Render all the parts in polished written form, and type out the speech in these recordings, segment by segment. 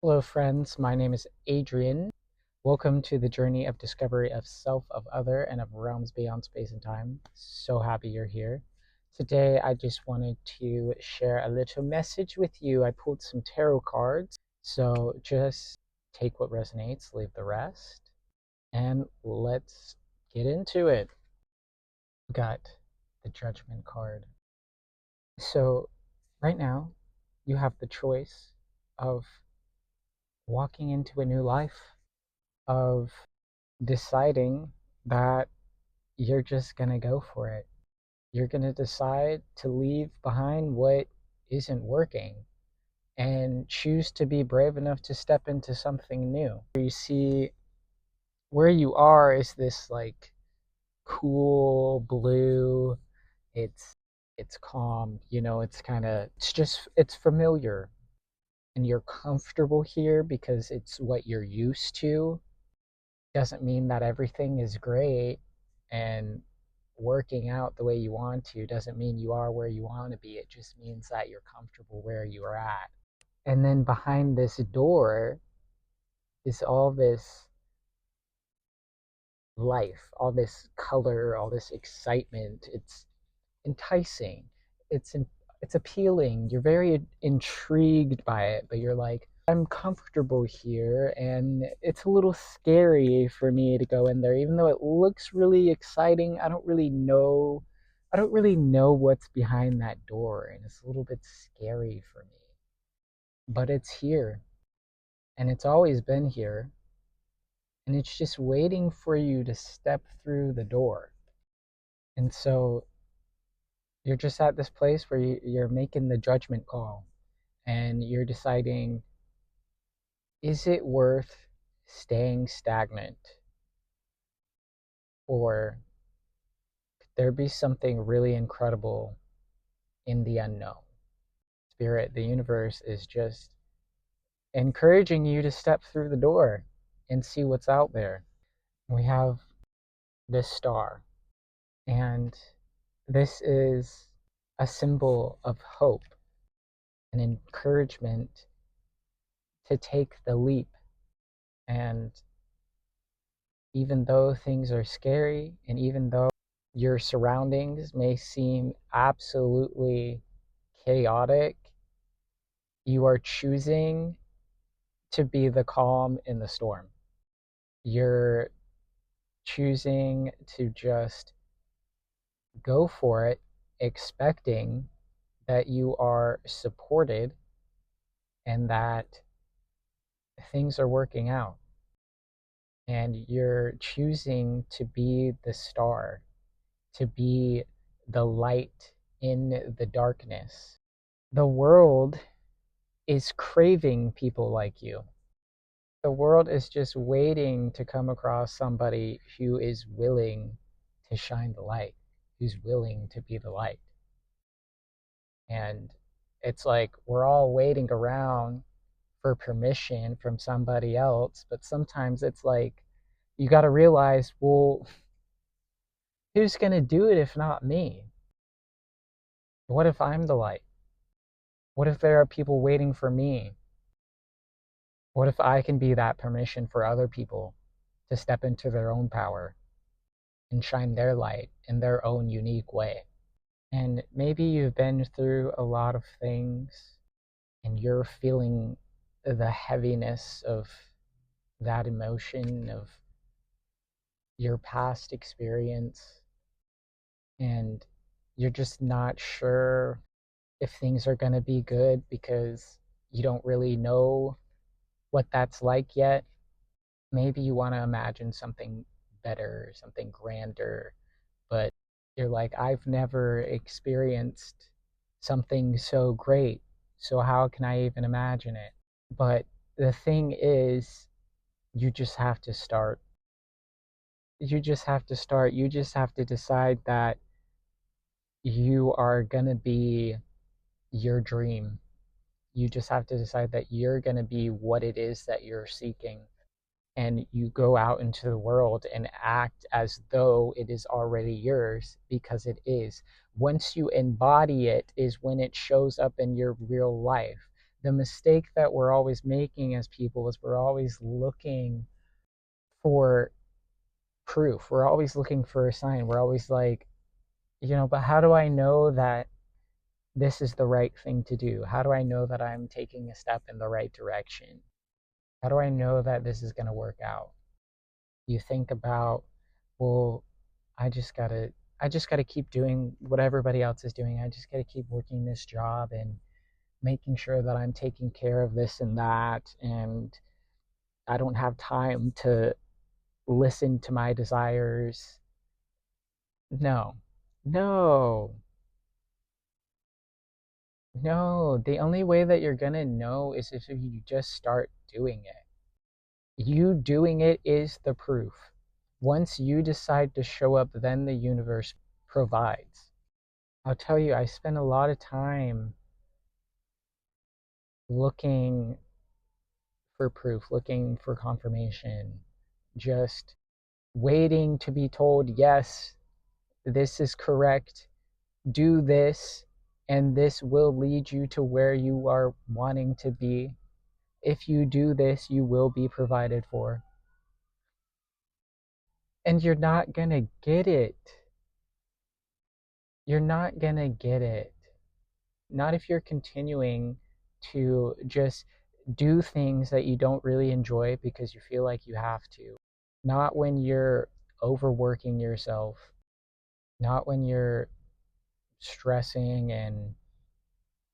Hello, friends. My name is Adrian. Welcome to the journey of discovery of self, of other, and of realms beyond space and time. So happy you're here. Today, I just wanted to share a little message with you. I pulled some tarot cards. So just take what resonates, leave the rest, and let's get into it. We got the Judgment card. So, right now, you have the choice of walking into a new life, of deciding that you're just going to go for it. You're going to decide to leave behind what isn't working and choose to be brave enough to step into something new. You see, where you are is this like cool blue. It's calm, it's familiar, and you're comfortable here because it's what you're used to. Doesn't mean that everything is great, and working out the way you want to doesn't mean you are where you want to be. It just means that you're comfortable where you are at. And then behind this door is all this life, all this color, all this excitement. It's enticing. It's in, it's appealing. You're very intrigued by it, but you're like, I'm comfortable here, and it's a little scary for me to go in there, even though it looks really exciting. I don't really know what's behind that door, and it's a little bit scary for me. But it's here, and it's always been here, and it's just waiting for you to step through the door. And so you're just at this place where you're making the judgment call, and you're deciding, is it worth staying stagnant, or could there be something really incredible in the unknown? Spirit, the universe is just encouraging you to step through the door and see what's out there. We have this star, and this is a symbol of hope, an encouragement to take the leap. And even though things are scary, and even though your surroundings may seem absolutely chaotic, you are choosing to be the calm in the storm. You're choosing to just go for it, expecting that you are supported and that things are working out. And you're choosing to be the star, to be the light in the darkness. The world is craving people like you. The world is just waiting to come across somebody who is willing to shine the light, who's willing to be the light. And it's like we're all waiting around for permission from somebody else, but sometimes it's like you got to realize, well, who's going to do it if not me? What if I'm the light? What if there are people waiting for me? What if I can be that permission for other people to step into their own power and shine their light in their own unique way? And maybe you've been through a lot of things, and you're feeling the heaviness of that emotion, of your past experience, and you're just not sure if things are going to be good because you don't really know what that's like yet. Maybe you want to imagine something better, something grander, but you're like, I've never experienced something so great, so how can I even imagine it? But the thing is, you just have to start. You just have to start. You just have to decide that you are going to be your dream. You just have to decide that you're going to be what it is that you're seeking. And you go out into the world and act as though it is already yours, because it is. Once you embody it is when it shows up in your real life. The mistake that we're always making as people is we're always looking for proof. We're always looking for a sign. We're always like, but how do I know that this is the right thing to do? How do I know that I'm taking a step in the right direction? How do I know that this is going to work out? You think about, well, I just got to I just got to keep doing what everybody else is doing. I just got to keep working this job and making sure that I'm taking care of this and that, and I don't have time to listen to my desires. No. No. No, the only way that you're gonna know is if you just start doing it. You doing it is the proof. Once you decide to show up, then the universe provides. I'll tell you, I spend a lot of time looking for proof, looking for confirmation, just waiting to be told, yes, this is correct, do this, and this will lead you to where you are wanting to be. If you do this, you will be provided for. And you're not going to get it. You're not going to get it. Not if you're continuing to just do things that you don't really enjoy because you feel like you have to. Not when you're overworking yourself. Not when you're stressing and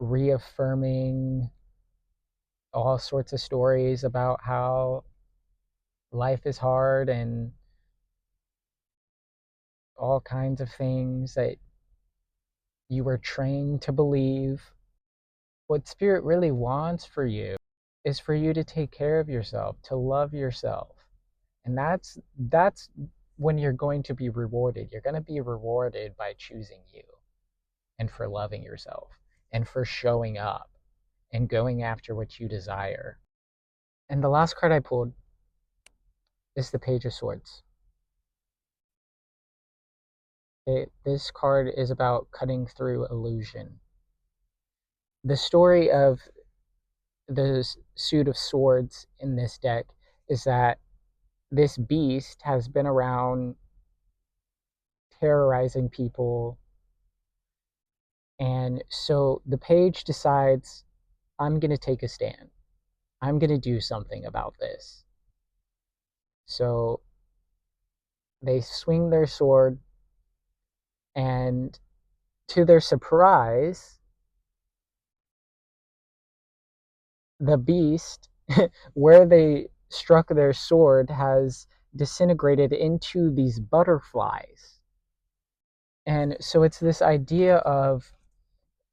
reaffirming all sorts of stories about how life is hard and all kinds of things that you were trained to believe. What spirit really wants for you is for you to take care of yourself, to love yourself. And that's when you're going to be rewarded. You're going to be rewarded by choosing you and for loving yourself and for showing up and going after what you desire. And the last card I pulled is the Page of Swords. This card is about cutting through illusion. The story of the suit of swords in this deck is that this beast has been around terrorizing people, and so the page decides, I'm going to take a stand. I'm going to do something about this. So they swing their sword, and to their surprise, the beast, where they struck their sword, has disintegrated into these butterflies. And so it's this idea of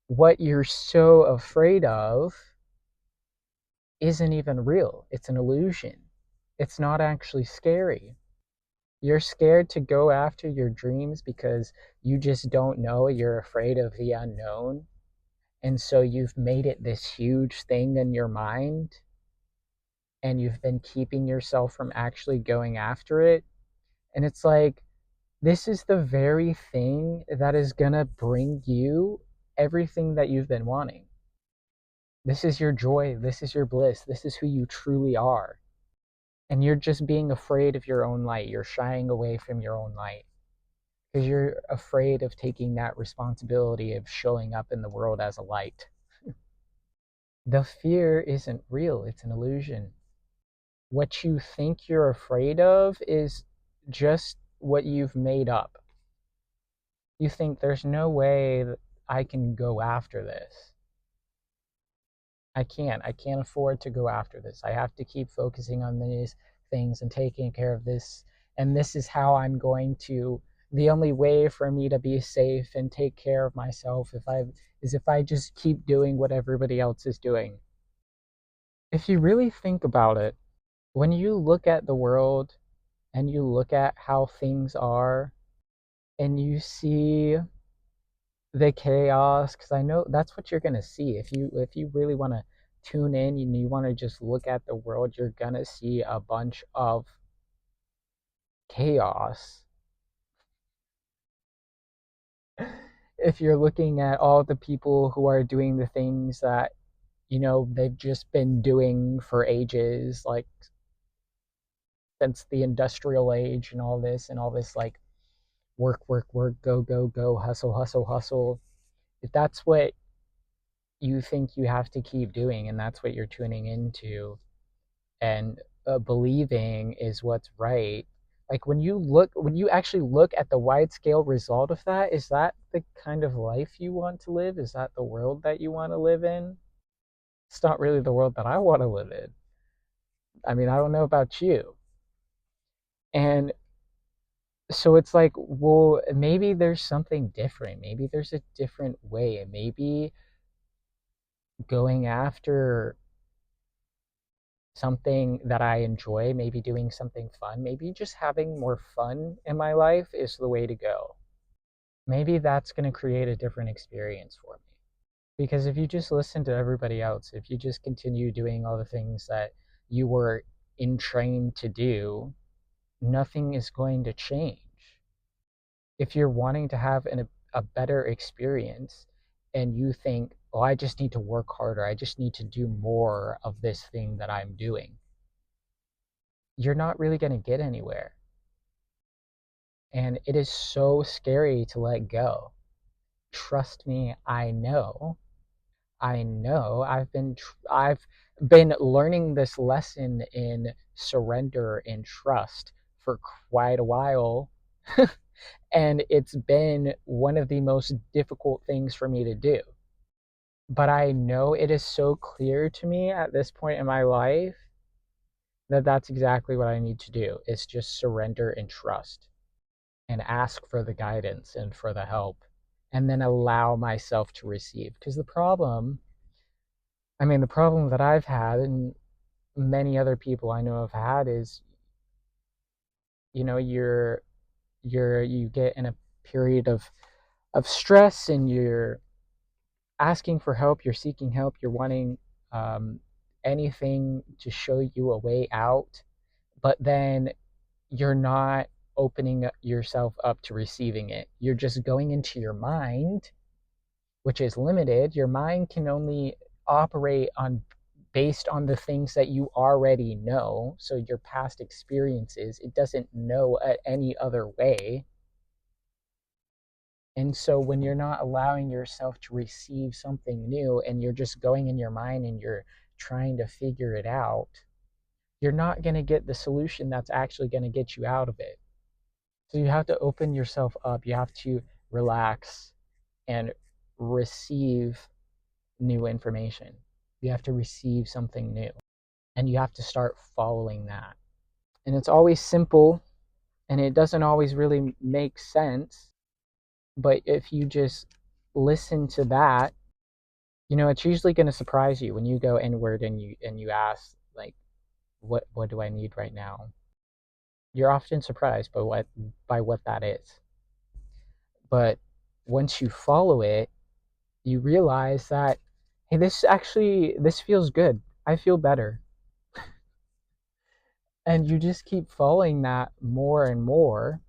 what you're so afraid of isn't even real. It's an illusion. It's not actually scary. You're scared to go after your dreams because you just don't know. You're afraid of the unknown. And so you've made it this huge thing in your mind, and you've been keeping yourself from actually going after it. And it's like, this is the very thing that is going to bring you everything that you've been wanting. This is your joy. This is your bliss. This is who you truly are. And you're just being afraid of your own light. You're shying away from your own light because you're afraid of taking that responsibility of showing up in the world as a light. The fear isn't real, it's an illusion. What you think you're afraid of is just what you've made up. You think there's no way that I can go after this. I can't afford to go after this. I have to keep focusing on these things and taking care of this. And this is how I'm going to, the only way for me to be safe and take care of myself if I just keep doing what everybody else is doing. If you really think about it, when you look at the world and you look at how things are and you see the chaos, because I know that's what you're going to see if you really want to tune in and you want to just look at the world, you're going to see a bunch of chaos. If you're looking at all the people who are doing the things that they've just been doing for ages, like since the industrial age and all this like work, work, work, go, go, go, hustle, hustle, hustle. If that's what you think you have to keep doing and that's what you're tuning into and believing is what's right, like when you actually look at the wide scale result of that, is that the kind of life you want to live? Is that the world that you want to live in? It's not really the world that I want to live in. I mean, I don't know about you. And so it's like, well, maybe there's something different. Maybe there's a different way. Maybe going after something that I enjoy, maybe doing something fun, maybe just having more fun in my life is the way to go. Maybe that's going to create a different experience for me. Because if you just listen to everybody else, if you just continue doing all the things that you were entrained to do, nothing is going to change. If you're wanting to have a better experience and you think, oh, I just need to work harder, I just need to do more of this thing that I'm doing, you're not really going to get anywhere. And it is so scary to let go. Trust me, I know. I know. I've been learning this lesson in surrender and trust for quite a while. And it's been one of the most difficult things for me to do. But I know it is so clear to me at this point in my life that that's exactly what I need to do, is just surrender and trust and ask for the guidance and for the help and then allow myself to receive. Because the problem that I've had and many other people I know have had is, you get in a period of stress and you're asking for help, you're seeking help, you're wanting um, anything to show you a way out, but then you're not opening yourself up to receiving it. You're just going into your mind, which is limited. Your mind can only operate on based on the things that you already know. So your past experiences, it doesn't know any other way. And so when you're not allowing yourself to receive something new and you're just going in your mind and you're trying to figure it out, you're not going to get the solution that's actually going to get you out of it. So you have to open yourself up. You have to relax and receive new information. You have to receive something new and you have to start following that. And it's always simple and it doesn't always really make sense. But if you just listen to that, it's usually going to surprise you when you go inward and you ask, like, what do I need right now? You're often surprised by what that is. But once you follow it, you realize that, hey, this feels good. I feel better. And you just keep following that more and more,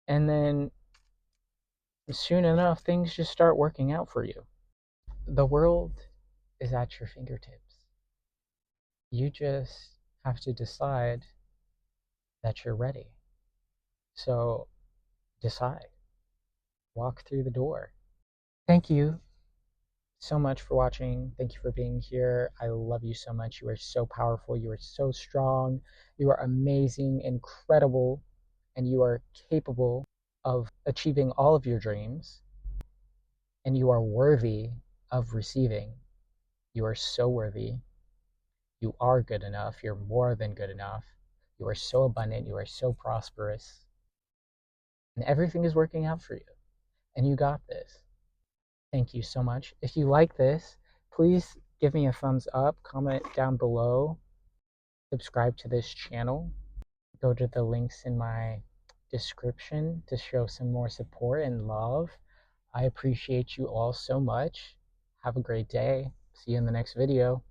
and then soon enough things just start working out for you. The world is at your fingertips. You just have to decide that you're ready. So decide. Walk through the door. Thank you so much for watching. Thank you for being here. I love you so much. You are so powerful. You are so strong. You are amazing, incredible, and you are capable of achieving all of your dreams. And you are worthy of receiving. You are so worthy. You are good enough. You're more than good enough. You are so abundant. You are so prosperous. And everything is working out for you. And you got this. Thank you so much. If you like this, please give me a thumbs up, comment down below, subscribe to this channel, go to the links in my description to show some more support and love. I appreciate you all so much. Have a great day. See you in the next video.